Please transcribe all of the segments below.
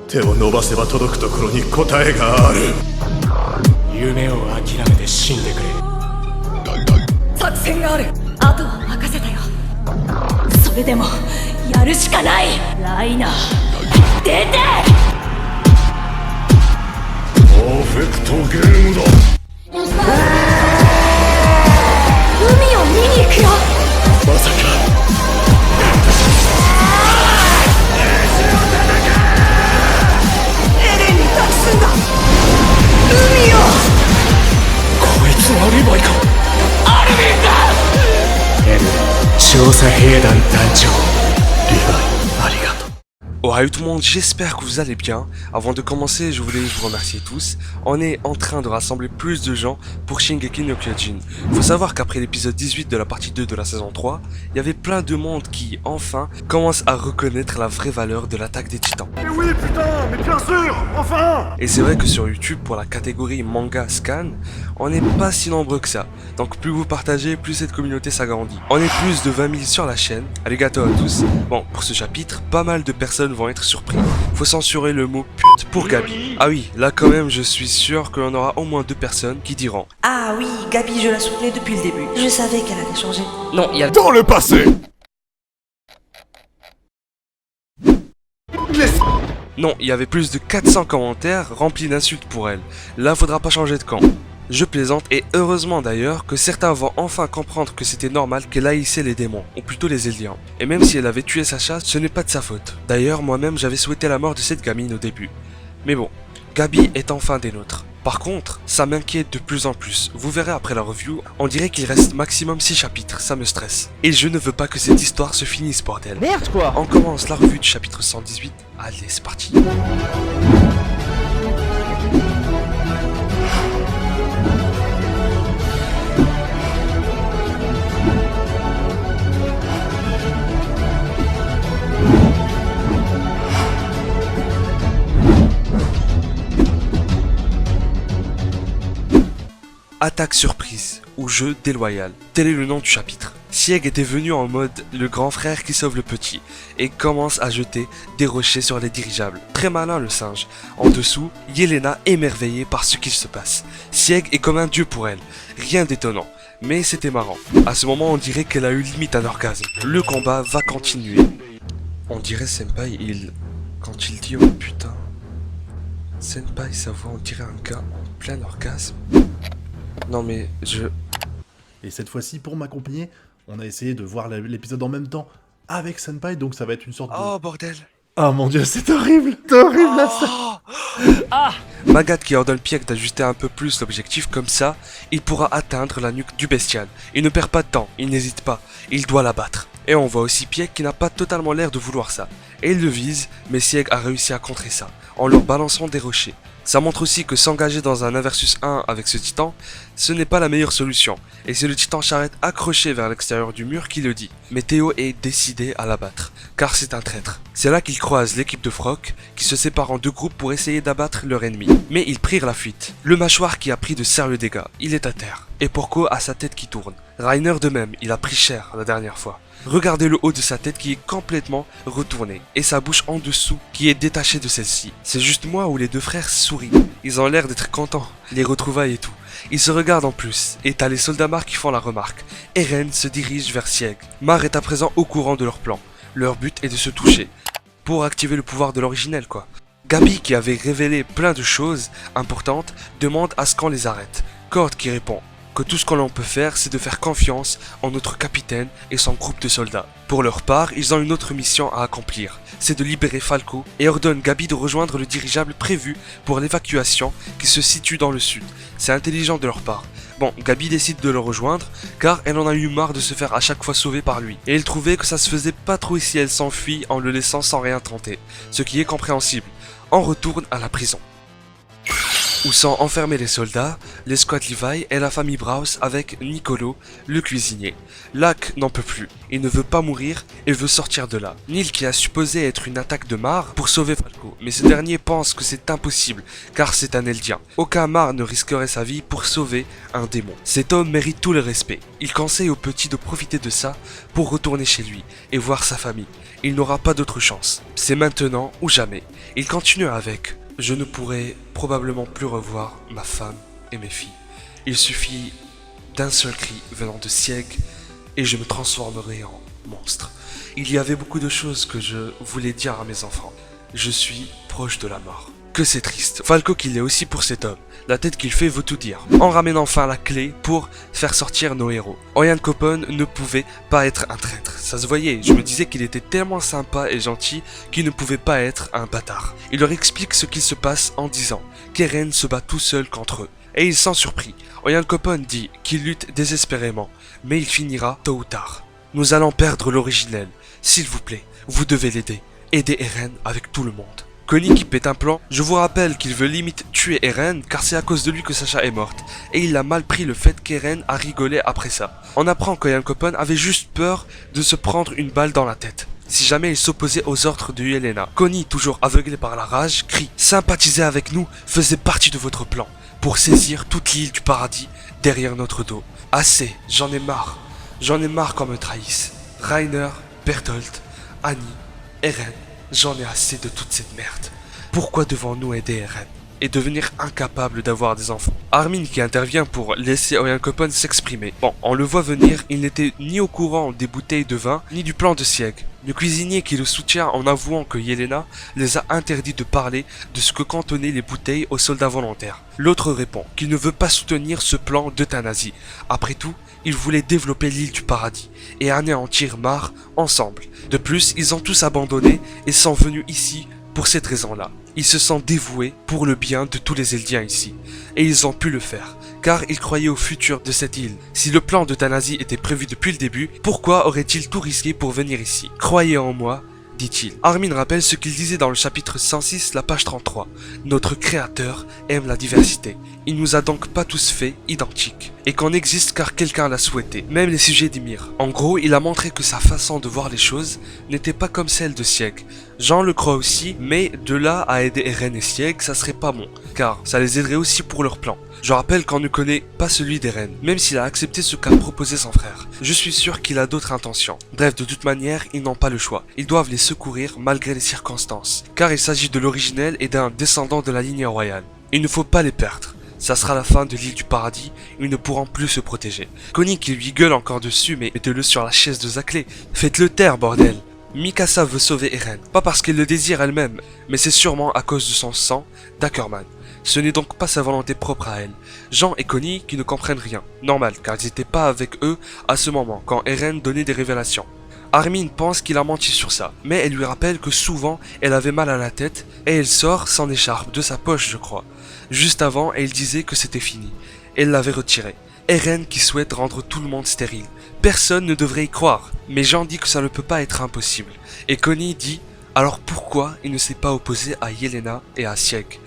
手を伸ばせば届くところに答えがある。夢を諦めて死んでくれ。作戦がある。あとは任せたよ。それでもやるしかない。ライナー出て。パーフェクトゲームだ。海を見に行くよ。まさかエレンに託すんだ。海を。こいつはリヴァイか。アルミンだ。エル調査兵団団長。リヴァイ、ありがとう。Oh, salut tout le monde, j'espère que vous allez bien. Avant de commencer, je voulais vous remercier tous. On est en train de rassembler plus de gens pour Shingeki no Kyojin. Faut savoir qu'après l'épisode 18 de la partie 2 de la saison 3, il y avait plein de monde qui, enfin, commence à reconnaître la vraie valeur de l'attaque des titans. Mais oui, putain, mais bien sûr, enfin. Et c'est vrai que sur YouTube, pour la catégorie manga scan, on n'est pas si nombreux que ça. Donc plus vous partagez, plus cette communauté s'agrandit. On est plus de 20 000 sur la chaîne. Arigato à tous. Bon, pour ce chapitre, pas mal de personnes vont être surpris. Faut censurer le mot pute pour Gabi. Ah oui, là quand même je suis sûr que l'on aura au moins 2 personnes qui diront Ah oui, Gabi, je la soutenais depuis le début. Je savais qu'elle allait changer. Non, il y a... Dans le passé. non, il y avait plus de 400 commentaires remplis d'insultes pour elle. Là faudra pas changer de camp. Je plaisante et heureusement d'ailleurs que certains vont enfin comprendre que c'était normal qu'elle haïssait les démons, ou plutôt les Éliens. Et même si elle avait tué Sacha, ce n'est pas de sa faute. D'ailleurs, moi-même j'avais souhaité la mort de cette gamine au début. Mais bon, Gabi est enfin des nôtres. Par contre, ça m'inquiète de plus en plus. Vous verrez après la review, on dirait qu'il reste maximum 6 chapitres, ça me stresse. Et je ne veux pas que cette histoire se finisse, bordel. Merde quoi. On commence la revue du chapitre 118. Allez, c'est parti. Attaque surprise, ou jeu déloyal, tel est le nom du chapitre. Sieg était venu en mode le grand frère qui sauve le petit, et commence à jeter des rochers sur les dirigeables. Très malin le singe. En dessous, Yelena émerveillée par ce qu'il se passe. Sieg est comme un dieu pour elle, rien d'étonnant, mais c'était marrant. À ce moment on dirait qu'elle a eu limite un orgasme. Le combat va continuer. On dirait Senpai, quand il dit oh putain. Senpai, sa voix on dirait un gars en plein orgasme. Non mais Et cette fois-ci, pour m'accompagner, on a essayé de voir l'épisode en même temps avec Senpai, donc ça va être une sorte de... Oh bordel. Oh mon dieu, c'est horrible. C'est horrible là, ça. Magat qui ordonne Pieck d'ajuster un peu plus l'objectif, comme ça, il pourra atteindre la nuque du bestial. Il ne perd pas de temps, il n'hésite pas, il doit l'abattre. Et on voit aussi Pieck qui n'a pas totalement l'air de vouloir ça. Et il le vise, mais Sieg a réussi à contrer ça, en leur balançant des rochers. Ça montre aussi que s'engager dans un 1 versus 1 avec ce titan, ce n'est pas la meilleure solution. Et c'est le titan charrette accroché vers l'extérieur du mur qui le dit. Mais Théo est décidé à l'abattre, car c'est un traître. C'est là qu'il croise l'équipe de Frock, qui se sépare en 2 groupes pour essayer d'abattre leur ennemi. Mais ils prirent la fuite. Le mâchoire qui a pris de sérieux dégâts, il est à terre. Et Porco a sa tête qui tourne. Rainer de même, il a pris cher la dernière fois. Regardez le haut de sa tête qui est complètement retourné et sa bouche en dessous qui est détachée de celle-ci. C'est juste moi où les 2 frères sourient. Ils ont l'air d'être contents, les retrouvailles et tout. Ils se regardent en plus, et t'as les soldats Mar qui font la remarque. Eren se dirige vers Sieg. Mar est à présent au courant de leur plan. Leur but est de se toucher, pour activer le pouvoir de l'originel quoi. Gabi qui avait révélé plein de choses importantes demande à ce qu'on les arrête. Cord qui répond que tout ce que l'on peut faire, c'est de faire confiance en notre capitaine et son groupe de soldats. Pour leur part, ils ont une autre mission à accomplir, c'est de libérer Falco et ordonne Gabi de rejoindre le dirigeable prévu pour l'évacuation qui se situe dans le sud. C'est intelligent de leur part. Bon, Gabi décide de le rejoindre car elle en a eu marre de se faire à chaque fois sauver par lui. Et elle trouvait que ça se faisait pas trop si elle s'enfuit en le laissant sans rien tenter, ce qui est compréhensible. On retourne à la prison. où sont enfermés les soldats, l'escouade Levi et la famille Browse avec Nicolo, le cuisinier. Lack n'en peut plus, il ne veut pas mourir et veut sortir de là. Neil qui a supposé être une attaque de Mar pour sauver Falco, mais ce dernier pense que c'est impossible car c'est un Eldien. Aucun Mar ne risquerait sa vie pour sauver un démon. Cet homme mérite tout le respect. Il conseille au petit de profiter de ça pour retourner chez lui et voir sa famille. Il n'aura pas d'autre chance. C'est maintenant ou jamais. Il continue avec: je ne pourrai probablement plus revoir ma femme et mes filles. Il suffit d'un seul cri venant de Sieg et je me transformerai en monstre. Il y avait beaucoup de choses que je voulais dire à mes enfants. Je suis proche de la mort. Que c'est triste. Falco qui l'est aussi pour cet homme. La tête qu'il fait veut tout dire. En ramène enfin la clé pour faire sortir nos héros. Oyan Copen ne pouvait pas être un traître. Ça se voyait, je me disais qu'il était tellement sympa et gentil qu'il ne pouvait pas être un bâtard. Il leur explique ce qu'il se passe en disant qu'Eren se bat tout seul contre eux. Et ils sont surpris. Oyan Copen dit qu'il lutte désespérément, mais il finira tôt ou tard. Nous allons perdre l'originel. S'il vous plaît, vous devez l'aider. Aidez Eren avec tout le monde. Connie qui pète un plan, je vous rappelle qu'il veut limite tuer Eren car c'est à cause de lui que Sasha est morte. Et il a mal pris le fait qu'Eren a rigolé après ça. On apprend qu'Oyan Copen avait juste peur de se prendre une balle dans la tête si jamais il s'opposait aux ordres de Yelena. Connie, toujours aveuglée par la rage, crie « Sympathiser avec nous faisait partie de votre plan pour saisir toute l'île du paradis derrière notre dos. Assez, j'en ai marre. J'en ai marre qu'on me trahisse. Reiner, Bertolt, Annie, Eren. J'en ai assez de toute cette merde. Pourquoi devons-nous aider Eren et devenir incapable d'avoir des enfants? Armin qui intervient pour laisser Oyan Copen s'exprimer. Bon, on le voit venir, il n'était ni au courant des bouteilles de vin, ni du plan de Sieg. Le cuisinier qui le soutient en avouant que Yelena les a interdits de parler de ce que contenaient les bouteilles aux soldats volontaires. L'autre répond qu'il ne veut pas soutenir ce plan d'euthanasie. Après tout, ils voulaient développer l'île du paradis et anéantir Mar ensemble. De plus, ils ont tous abandonné et sont venus ici pour cette raison-là. Ils se sont dévoués pour le bien de tous les Eldiens ici. Et ils ont pu le faire, car ils croyaient au futur de cette île. Si le plan d'euthanasie était prévu depuis le début, pourquoi auraient-ils tout risqué pour venir ici? Croyez en moi, dit-il. Armin rappelle ce qu'il disait dans le chapitre 106, la page 33. Notre créateur aime la diversité. Il nous a donc pas tous fait identiques. Et qu'on existe car quelqu'un l'a souhaité. Même les sujets d'Ymir. En gros, il a montré que sa façon de voir les choses n'était pas comme celle de Sieg. Jean le croit aussi, mais de là à aider Eren et Sieg, ça serait pas bon. Car ça les aiderait aussi pour leur plan. Je rappelle qu'on ne connaît pas celui d'Eren, même s'il a accepté ce qu'a proposé son frère. Je suis sûr qu'il a d'autres intentions. Bref, de toute manière, ils n'ont pas le choix. Ils doivent les secourir malgré les circonstances. Car il s'agit de l'originel et d'un descendant de la lignée royale. Il ne faut pas les perdre. Ça sera la fin de l'île du paradis, ils ne pourront plus se protéger. Connie qui lui gueule encore dessus, mais mettez-le sur la chaise de Zaclé. Faites-le taire, bordel. Mikasa veut sauver Eren, pas parce qu'elle le désire elle-même, mais c'est sûrement à cause de son sang d'Ackerman. Ce n'est donc pas sa volonté propre à elle. Jean et Connie qui ne comprennent rien. Normal, car ils n'étaient pas avec eux à ce moment, quand Eren donnait des révélations. Armin pense qu'il a menti sur ça, mais elle lui rappelle que souvent elle avait mal à la tête et elle sort son écharpe de sa poche, je crois. Juste avant, elle disait que c'était fini. Elle l'avait retirée. Eren qui souhaite rendre tout le monde stérile. Personne ne devrait y croire, mais Jean dit que ça ne peut pas être impossible. Et Connie dit alors pourquoi il ne s'est pas opposé à Yelena et à Sieg?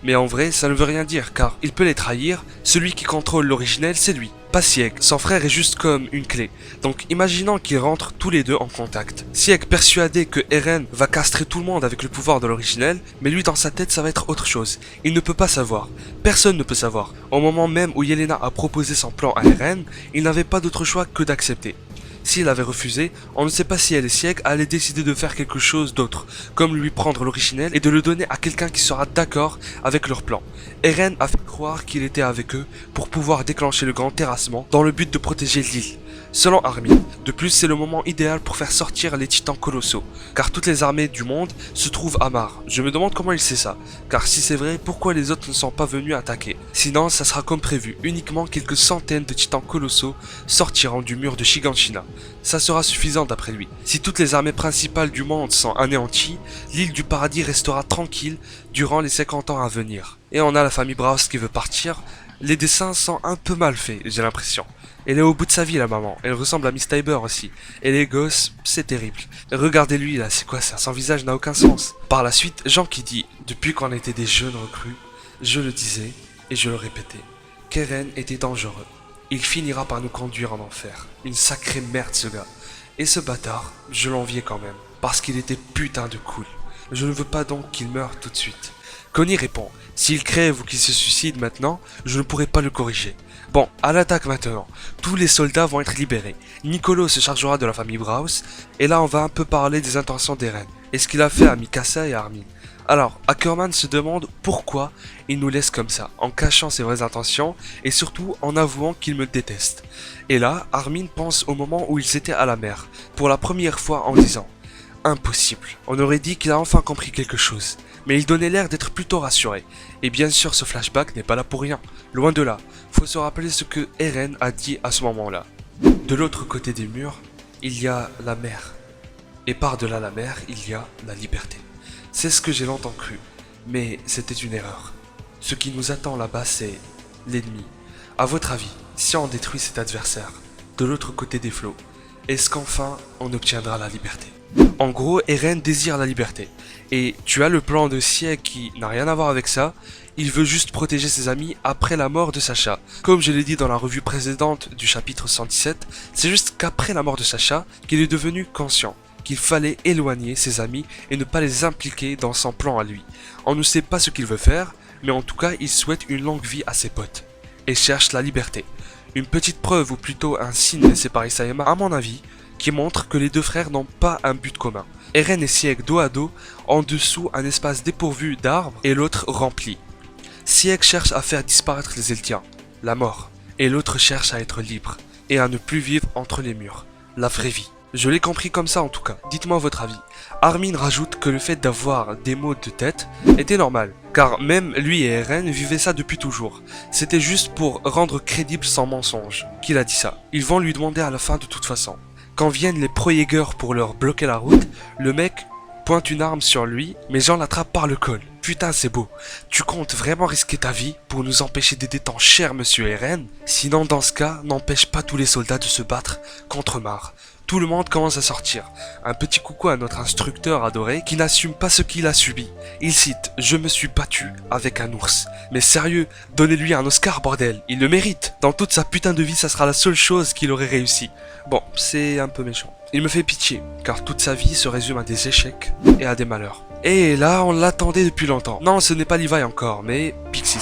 Mais en vrai, ça ne veut rien dire, car il peut les trahir, celui qui contrôle l'originel, c'est lui, pas Sieg. Son frère est juste comme une clé. Donc imaginons qu'ils rentrent tous les deux en contact. Sieg persuadé que Eren va castrer tout le monde avec le pouvoir de l'originel, mais lui dans sa tête ça va être autre chose. Il ne peut pas savoir. Personne ne peut savoir. Au moment même où Yelena a proposé son plan à Eren, il n'avait pas d'autre choix que d'accepter. S'il avait refusé, on ne sait pas si elle et Sieg allaient décider de faire quelque chose d'autre, comme lui prendre l'originel et de le donner à quelqu'un qui sera d'accord avec leur plan. Eren a fait croire qu'il était avec eux pour pouvoir déclencher le grand terrassement dans le but de protéger l'île. Selon Armin, de plus c'est le moment idéal pour faire sortir les titans colossaux, car toutes les armées du monde se trouvent à Mar. Je me demande comment il sait ça, car si c'est vrai, pourquoi les autres ne sont pas venus attaquer? Sinon, ça sera comme prévu, uniquement quelques centaines de titans colossaux sortiront du mur de Shiganshina. Ça sera suffisant d'après lui. Si toutes les armées principales du monde sont anéanties, l'île du paradis restera tranquille durant les 50 ans à venir. Et on a la famille Browse qui veut partir. Les dessins sont un peu mal faits, j'ai l'impression. Elle est au bout de sa vie la maman, elle ressemble à Miss Tiber aussi. Et les gosses, c'est terrible. Regardez-lui là, c'est quoi ça? Son visage n'a aucun sens. Par la suite, Jean qui dit, depuis qu'on était des jeunes recrues, je le disais, et je le répétais, qu'Eren était dangereux. Il finira par nous conduire en enfer. Une sacrée merde ce gars. Et ce bâtard, je l'enviais quand même, parce qu'il était putain de cool. Je ne veux pas donc qu'il meure tout de suite. Connie répond, s'il crève ou qu'il se suicide maintenant, je ne pourrai pas le corriger. Bon, à l'attaque maintenant. Tous les soldats vont être libérés. Niccolo se chargera de la famille Braus, et là on va un peu parler des intentions d'Eren, et ce qu'il a fait à Mikasa et à Armin. Alors, Ackerman se demande pourquoi il nous laisse comme ça, en cachant ses vraies intentions, et surtout en avouant qu'il me déteste. Et là, Armin pense au moment où ils étaient à la mer, pour la première fois en disant « Impossible ». On aurait dit qu'il a enfin compris quelque chose, mais il donnait l'air d'être plutôt rassuré. Et bien sûr, ce flashback n'est pas là pour rien, loin de là. Faut se rappeler ce que Eren a dit à ce moment-là. De l'autre côté des murs, il y a la mer. Et par-delà la mer, il y a la liberté. C'est ce que j'ai longtemps cru, mais c'était une erreur. Ce qui nous attend là-bas, c'est l'ennemi. À votre avis, si on détruit cet adversaire, de l'autre côté des flots, est-ce qu'enfin on obtiendra la liberté? En gros, Eren désire la liberté. Et tu as le plan de Sieg qui n'a rien à voir avec ça. Il veut juste protéger ses amis après la mort de Sacha. Comme je l'ai dit dans la revue précédente du chapitre 117, c'est juste qu'après la mort de Sacha qu'il est devenu conscient qu'il fallait éloigner ses amis et ne pas les impliquer dans son plan à lui. On ne sait pas ce qu'il veut faire, mais en tout cas il souhaite une longue vie à ses potes. Et cherche la liberté. Une petite preuve, ou plutôt un signe laissé par Isayama à mon avis, qui montre que les deux frères n'ont pas un but commun. Eren et Sieg dos à dos, en dessous un espace dépourvu d'arbres et l'autre rempli. Sieg cherche à faire disparaître les Eldiens, la mort, et l'autre cherche à être libre, et à ne plus vivre entre les murs, la vraie vie. Je l'ai compris comme ça en tout cas, dites-moi votre avis. Armin rajoute que le fait d'avoir des maux de tête était normal, car même lui et Eren vivaient ça depuis toujours. C'était juste pour rendre crédible son mensonge qu'il a dit ça. Ils vont lui demander à la fin de toute façon. Quand viennent les pro-Jäger pour leur bloquer la route, le mec pointe une arme sur lui, mais Jean l'attrape par le col. Putain, c'est beau. Tu comptes vraiment risquer ta vie pour nous empêcher d'aider ton cher monsieur Eren? Sinon, dans ce cas, n'empêche pas tous les soldats de se battre contre Mar. Tout le monde commence à sortir. Un petit coucou à notre instructeur adoré qui n'assume pas ce qu'il a subi. Il cite « Je me suis battu avec un ours ». Mais sérieux, donnez-lui un Oscar bordel, il le mérite. Dans toute sa putain de vie, ça sera la seule chose qu'il aurait réussi. Bon, c'est un peu méchant. Il me fait pitié, car toute sa vie se résume à des échecs et à des malheurs. Et là, on l'attendait depuis longtemps. Non, ce n'est pas Levi encore, mais Pixis.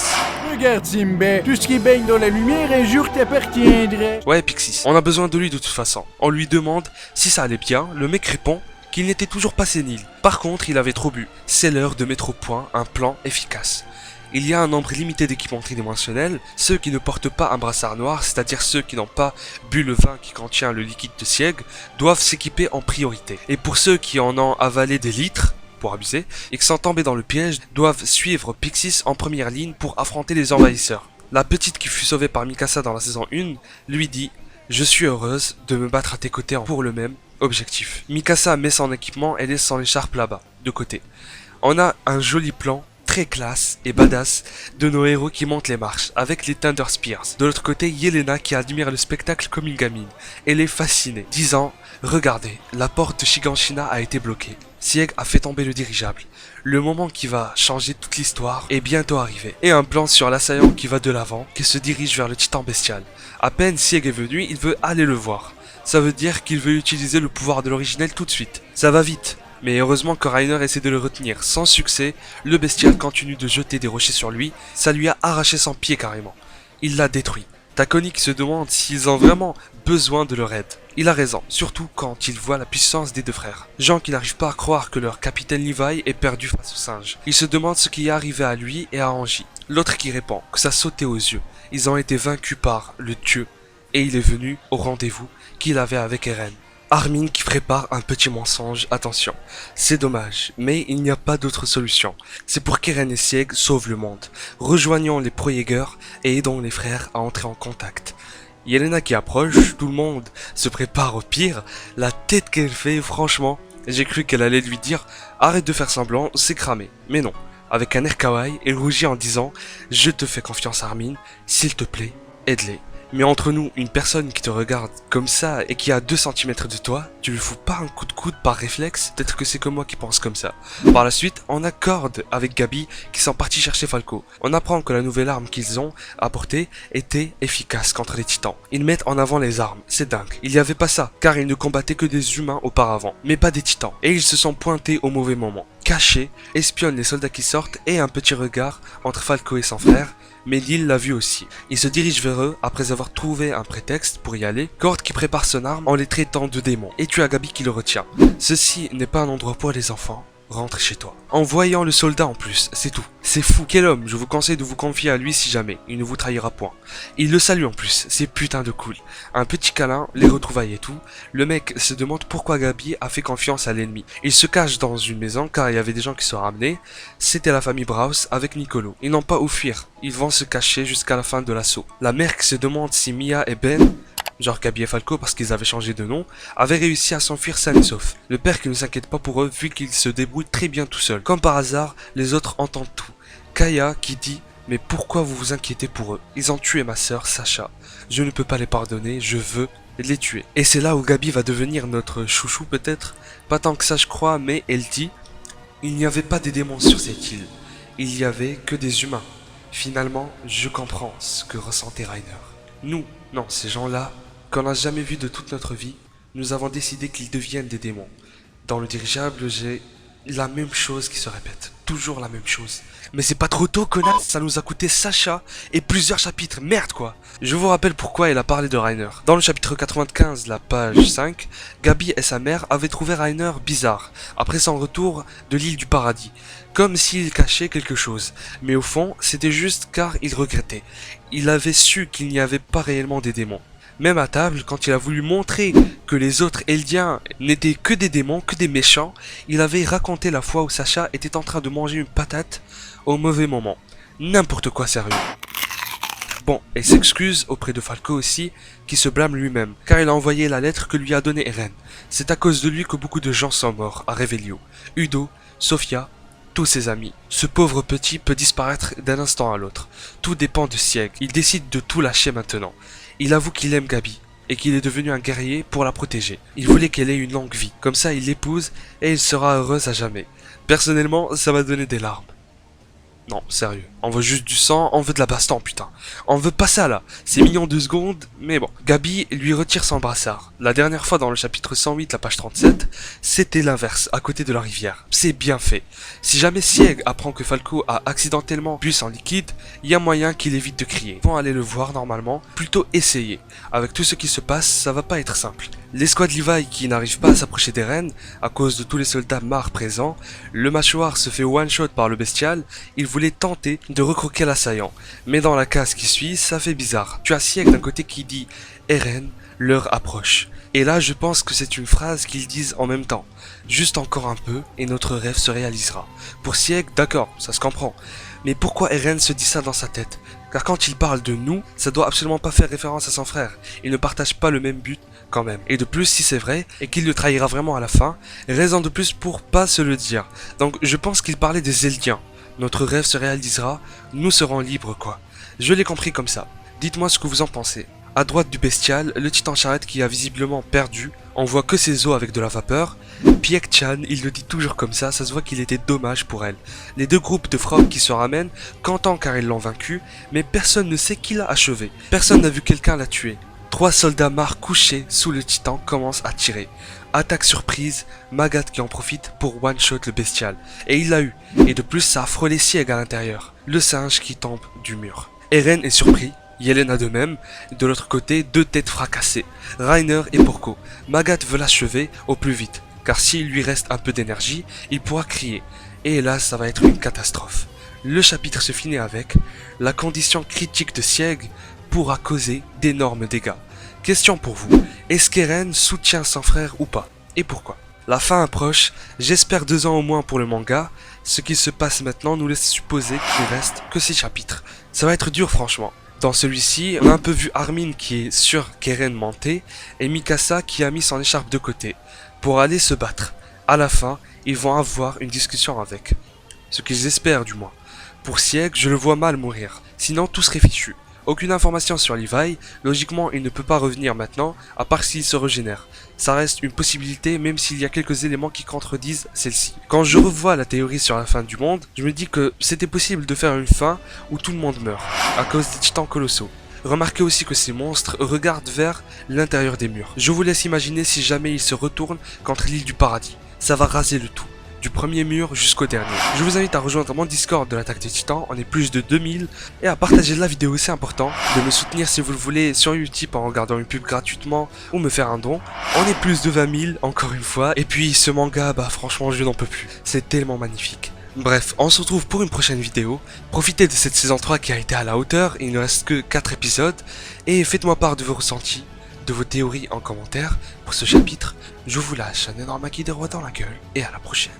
Regarde Simba, tout ce qui baigne dans la lumière un jour t'appartiendra. Ouais, Pixis, on a besoin de lui de toute façon. On lui demande si ça allait bien, le mec répond qu'il n'était toujours pas sénile. Par contre, il avait trop bu. C'est l'heure de mettre au point un plan efficace. Il y a un nombre limité d'équipements tridimensionnels, ceux qui ne portent pas un brassard noir, c'est-à-dire ceux qui n'ont pas bu le vin qui contient le liquide de Sieg, doivent s'équiper en priorité. Et pour ceux qui en ont avalé des litres, pour abuser, et qui sont tombés dans le piège, doivent suivre Pixis en première ligne pour affronter les envahisseurs. La petite qui fut sauvée par Mikasa dans la saison 1 lui dit « Je suis heureuse de me battre à tes côtés pour le même objectif ». Mikasa met son équipement et laisse son écharpe là-bas, de côté. On a un joli plan très classe et badass de nos héros qui montent les marches avec les Thunder Spears. De l'autre côté, Yelena qui admire le spectacle comme une gamine. Elle est fascinée, disant « Regardez, la porte de Shiganshina a été bloquée. Sieg a fait tomber le dirigeable. Le moment qui va changer toute l'histoire est bientôt arrivé. » Et un plan sur l'assaillant qui va de l'avant, qui se dirige vers le titan bestial. À peine Sieg est venu, il veut aller le voir. Ça veut dire qu'il veut utiliser le pouvoir de l'originel tout de suite. Ça va vite. Mais heureusement que Reiner essaie de le retenir. Sans succès, le bestial continue de jeter des rochers sur lui. Ça lui a arraché son pied carrément. Il l'a détruit. T'as Connie qui se demande s'ils ont vraiment besoin de leur aide. Il a raison, surtout quand il voit la puissance des deux frères. Jean qui n'arrive pas à croire que leur capitaine Levi est perdu face au singe. Il se demande ce qui est arrivé à lui et à Angie. L'autre qui répond que ça sautait aux yeux. Ils ont été vaincus par le dieu. Et il est venu au rendez-vous qu'il avait avec Eren. Armin qui prépare un petit mensonge, attention, c'est dommage, mais il n'y a pas d'autre solution. C'est pour qu'Eren et Sieg sauvent le monde. Rejoignons les pro-Jäger et aidons les frères à entrer en contact. Yelena qui approche, tout le monde se prépare au pire, la tête qu'elle fait, franchement, j'ai cru qu'elle allait lui dire « Arrête de faire semblant, c'est cramé ». Mais non, avec un air kawaii, elle rougit en disant « Je te fais confiance Armin, s'il te plaît, aide-les ». Mais entre nous, une personne qui te regarde comme ça et qui est à 2 cm de toi, tu lui fous pas un coup de coude par réflexe? Peut-être que c'est que moi qui pense comme ça. Par la suite, on accorde avec Gabi qui sont partis chercher Falco. On apprend que la nouvelle arme qu'ils ont apportée était efficace contre les titans. Ils mettent en avant les armes, c'est dingue. Il n'y avait pas ça, car ils ne combattaient que des humains auparavant, mais pas des titans. Et ils se sont pointés au mauvais moment. Cachés, espionnent les soldats qui sortent et un petit regard entre Falco et son frère, mais Lil l'a vu aussi. Il se dirige vers eux après avoir trouvé un prétexte pour y aller. Cord qui prépare son arme en les traitant de démons. Et tu as Gabi qui le retient. Ceci n'est pas un endroit pour les enfants. Rentre chez toi. En voyant le soldat en plus, c'est tout. C'est fou. Quel homme, je vous conseille de vous confier à lui si jamais. Il ne vous trahira point. Il le salue en plus, c'est putain de cool. Un petit câlin, les retrouvailles et tout. Le mec se demande pourquoi Gabi a fait confiance à l'ennemi. Il se cache dans une maison car il y avait des gens qui sont ramenés. C'était la famille Braus avec Nicolo. Ils n'ont pas où fuir. Ils vont se cacher jusqu'à la fin de l'assaut. La mère qui se demande si Mia et Ben, genre Gabi et Falco parce qu'ils avaient changé de nom, avaient réussi à s'enfuir sains et saufs. Le père qui ne s'inquiète pas pour eux vu qu'ils se débrouillent très bien tout seuls. Comme par hasard, les autres entendent tout. Kaya qui dit « Mais pourquoi vous vous inquiétez pour eux? Ils ont tué ma sœur, Sacha. Je ne peux pas les pardonner, je veux les tuer. » Et c'est là où Gabi va devenir notre chouchou peut-être. Pas tant que ça je crois, mais elle dit « Il n'y avait pas des démons sur cette île. Il y avait que des humains. Finalement, je comprends ce que ressentait Rainer. Nous, non, ces gens-là, qu'on n'a jamais vu de toute notre vie, nous avons décidé qu'ils deviennent des démons. Dans le dirigeable, j'ai la même chose qui se répète. Toujours la même chose. Mais c'est pas trop tôt, connasse. Ça nous a coûté Sacha et plusieurs chapitres. Merde, quoi. Je vous rappelle pourquoi elle a parlé de Rainer. Dans le chapitre 95, la page 5, Gabi et sa mère avaient trouvé Rainer bizarre, après son retour de l'île du paradis. Comme s'il cachait quelque chose. Mais au fond, c'était juste car il regrettait. Il avait su qu'il n'y avait pas réellement des démons. Même à table, quand il a voulu montrer que les autres Eldiens n'étaient que des démons, que des méchants, il avait raconté la fois où Sacha était en train de manger une patate au mauvais moment. N'importe quoi sérieux. Bon, et s'excuse auprès de Falco aussi, qui se blâme lui-même, car il a envoyé la lettre que lui a donnée Eren. C'est à cause de lui que beaucoup de gens sont morts à Revelio. Udo, Sofia, tous ses amis. Ce pauvre petit peut disparaître d'un instant à l'autre. Tout dépend de Sieg. Il décide de tout lâcher maintenant. Il avoue qu'il aime Gabi et qu'il est devenu un guerrier pour la protéger. Il voulait qu'elle ait une longue vie. Comme ça, il l'épouse et il sera heureuse à jamais. Personnellement, ça m'a donné des larmes. Non, sérieux. On veut juste du sang, on veut de la baston, putain. On veut pas ça, là. C'est mignon 2 secondes, mais bon. Gabi lui retire son brassard. La dernière fois, dans le chapitre 108, la page 37, c'était l'inverse, à côté de la rivière. C'est bien fait. Si jamais Sieg apprend que Falco a accidentellement bu son liquide, il y a moyen qu'il évite de crier. Ils vont aller le voir normalement, plutôt essayer. Avec tout ce qui se passe, ça va pas être simple. L'escouade Levi qui n'arrive pas à s'approcher d'Eren, à cause de tous les soldats marres présents, le mâchoire se fait one-shot par le bestial, il voulait tenter de recroquer l'assaillant. Mais dans la case qui suit, ça fait bizarre. Tu as Sieg d'un côté qui dit « Eren, l'heure approche ». Et là, je pense que c'est une phrase qu'ils disent en même temps. Juste encore un peu, et notre rêve se réalisera. Pour Sieg, d'accord, ça se comprend. Mais pourquoi Eren se dit ça dans sa tête? Car quand il parle de nous, ça doit absolument pas faire référence à son frère. Ils ne partagent pas le même but quand même. Et de plus, si c'est vrai, et qu'il le trahira vraiment à la fin, raison de plus pour pas se le dire. Donc je pense qu'il parlait des Eldiens. Notre rêve se réalisera, nous serons libres quoi. Je l'ai compris comme ça. Dites-moi ce que vous en pensez. À droite du bestial, le titan charrette qui a visiblement perdu, on voit que ses os avec de la vapeur. Piek-chan, il le dit toujours comme ça se voit qu'il était dommage pour elle. Les deux groupes de frogs qui se ramènent, contents car ils l'ont vaincu, mais personne ne sait qui l'a achevé. Personne n'a vu quelqu'un la tuer. 3 soldats marres couchés sous le titan commencent à tirer. Attaque surprise, Magat qui en profite pour one-shot le bestial. Et il l'a eu. Et de plus, ça a frôlé Sieg à l'intérieur. Le singe qui tombe du mur. Eren est surpris. Yelena de même. De l'autre côté, 2 têtes fracassées. Rainer et Porco. Magat veut l'achever au plus vite. Car s'il lui reste un peu d'énergie, il pourra crier. Et là, ça va être une catastrophe. Le chapitre se finit avec la condition critique de Sieg pourra causer d'énormes dégâts. Question pour vous, est-ce qu'Eren soutient son frère ou pas? Et pourquoi? La fin approche, j'espère 2 ans au moins pour le manga. Ce qui se passe maintenant nous laisse supposer qu'il reste que 6 chapitres. Ça va être dur franchement. Dans celui-ci, on a un peu vu Armin qui est sûr qu'Eren mentait et Mikasa qui a mis son écharpe de côté pour aller se battre. À la fin, ils vont avoir une discussion avec. Ce qu'ils espèrent du moins. Pour Sieg, je le vois mal mourir, sinon tout serait fichu. Aucune information sur Levi, logiquement il ne peut pas revenir maintenant, à part s'il se régénère. Ça reste une possibilité même s'il y a quelques éléments qui contredisent celle-ci. Quand je revois la théorie sur la fin du monde, je me dis que c'était possible de faire une fin où tout le monde meurt, à cause des titans colossaux. Remarquez aussi que ces monstres regardent vers l'intérieur des murs. Je vous laisse imaginer si jamais ils se retournent contre l'île du paradis. Ça va raser le tout, du premier mur jusqu'au dernier. Je vous invite à rejoindre mon Discord de l'attaque des titans, on est plus de 2000, et à partager la vidéo, c'est important, de me soutenir si vous le voulez sur Utip en regardant une pub gratuitement, ou me faire un don. On est plus de 20 000, encore une fois, et puis ce manga, bah franchement je n'en peux plus, c'est tellement magnifique. Bref, on se retrouve pour une prochaine vidéo, profitez de cette saison 3 qui a été à la hauteur, il ne reste que 4 épisodes, et faites-moi part de vos ressentis, de vos théories en commentaire pour ce chapitre. Je vous lâche un énorme acquis des rois dans la gueule, et à la prochaine.